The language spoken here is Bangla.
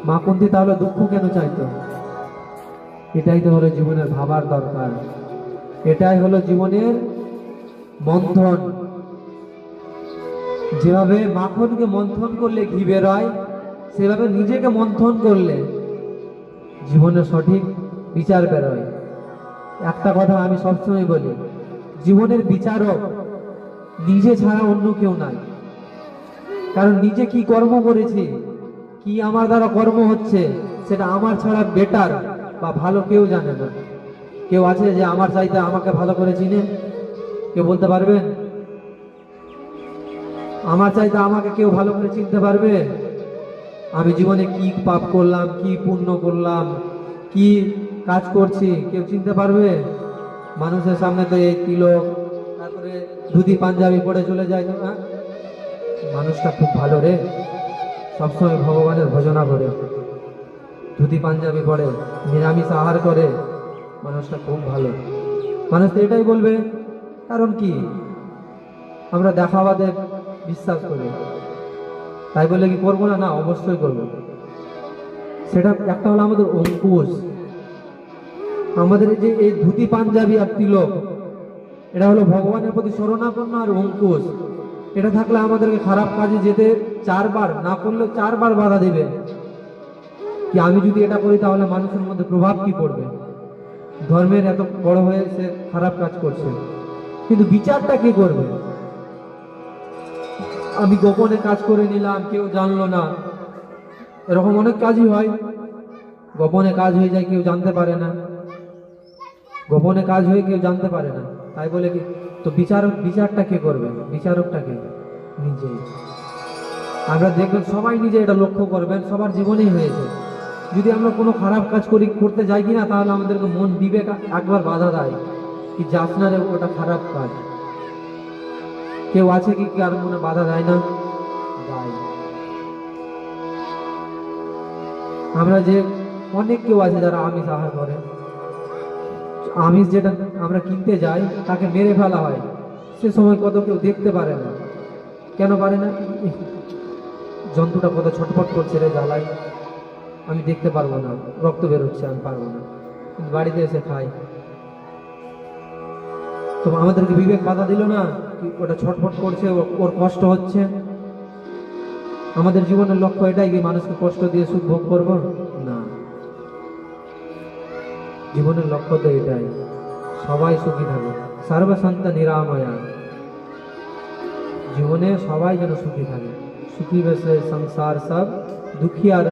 মা কুন্তি তাহলে দুঃখ কেন চাইতো? এটাই তো হলো জীবনের ভাবার দরকার, এটাই হলো জীবনের মন্থন। যেভাবে মাখনকে মন্থন করলে ঘি বেরোয়, সেভাবে নিজেকে মন্থন করলে জীবনের সঠিক বিচার বেরোয়। একটা কথা আমি সবসময় বলি, জীবনের বিচারক নিজে ছাড়া অন্য কেউ নাই। কারণ নিজে কি কর্ম করেছি, কি আমার দ্বারা কর্ম হচ্ছে, সেটা আমার ছাড়া বেটার বা ভালো কেউ জানে না। কেউ আছে যে আমার চাইতে আমাকে ভালো করে চিনে? কেউ বলতে পারবেন? আমার চাইতে আমাকে কেউ ভালো করে চিনতে পারবে? আমি জীবনে কি পাপ করলাম, কি পুণ্য করলাম, কি কাজ করছি, কেউ চিনতে পারবে? মানুষের সামনে তো এই তিলক, তারপরে ধুতি পাঞ্জাবি পরে চলে যায় তো, মানুষটা খুব ভালো রে, সবসময় ভগবানের ভজনা করে, ধুতি পাঞ্জাবি পরে, নিরামিষ আহার করে, মানুষটা খুব ভালো। মানুষ তো এটাই বলবে। কারণ কি? আমরা দেখাবাদে বিশ্বাস করি, তাই বলে কি করবো না? না, অবশ্যই করবো। সেটা একটা হলো আমাদের অঙ্কুশ। আমাদের যে এই ধুতি পাঞ্জাবি আর তিলক, এটা হলো ভগবানের প্রতি শরণাপন্ন আর অঙ্কুশ। এটা থাকলে আমাদেরকে খারাপ কাজে যেতে চারবার, না করলে চারবার বাধা দিবে। কি আমি যদি এটা করি তাহলে মানুষের মধ্যে প্রভাব কি পড়বে? ধর্মের এত বড় হয়ে সে খারাপ কাজ করছে, কিন্তু বিচারটা কে করবে? আমি গোপনে কাজ করে নিলাম, কেউ জানলো না, এরকম অনেক কাজই হয়। গোপনে কাজ হয়ে যায়, কেউ জানতে পারে না। গোপনে কাজ হয়ে কেউ জানতে পারে না, তাই বলে কি তো বিচারটা কে করবে? বিচারকটা কে? নিজেই। আমরা দেখবেন সবাই নিজে এটা লক্ষ্য করবেন, সবার জীবনেই হয়েছে। যদি আমরা কোনো খারাপ কাজ করতে যাই কিনা, তাহলে আমাদেরকে মন বিবেক একবার বাধা দেয় কি যাস না রে, ওটা খারাপ কাজ। কেউ আছে কি কার মনে বাধা দেয় না? দেয়। আমরা যে অনেক কেউ আছে যারা আমিষ আহার করে, আমিষ যেটা আমরা কিনতে যাই তাকে মেরে ফেলা হয়, সে সময় কত কেউ দেখতে পারে না। কেন পারে না? জন্তুটা কত ছটফট করছে রে জ্বালাই, আমি দেখতে পারবো না, রক্ত বেরোচ্ছে, আমি পারবো না, কিন্তু বাড়িতে এসে খাই। তো আমাদেরকে বিবেক বাধা দিল না ওটা ছটফট করছে, ওর কষ্ট হচ্ছে। আমাদের জীবনের লক্ষ্য এটাই কি মানুষকে কষ্ট দিয়ে সুখ ভোগ করবো? না, জীবনের লক্ষ্য তো এটাই, সবাই সুখী থাকে, সর্বসন্ত নিরাময়া। জীবনে সবাই যেন সুখী থাকে, সুখী বেশে সংসার সব দুঃখী আর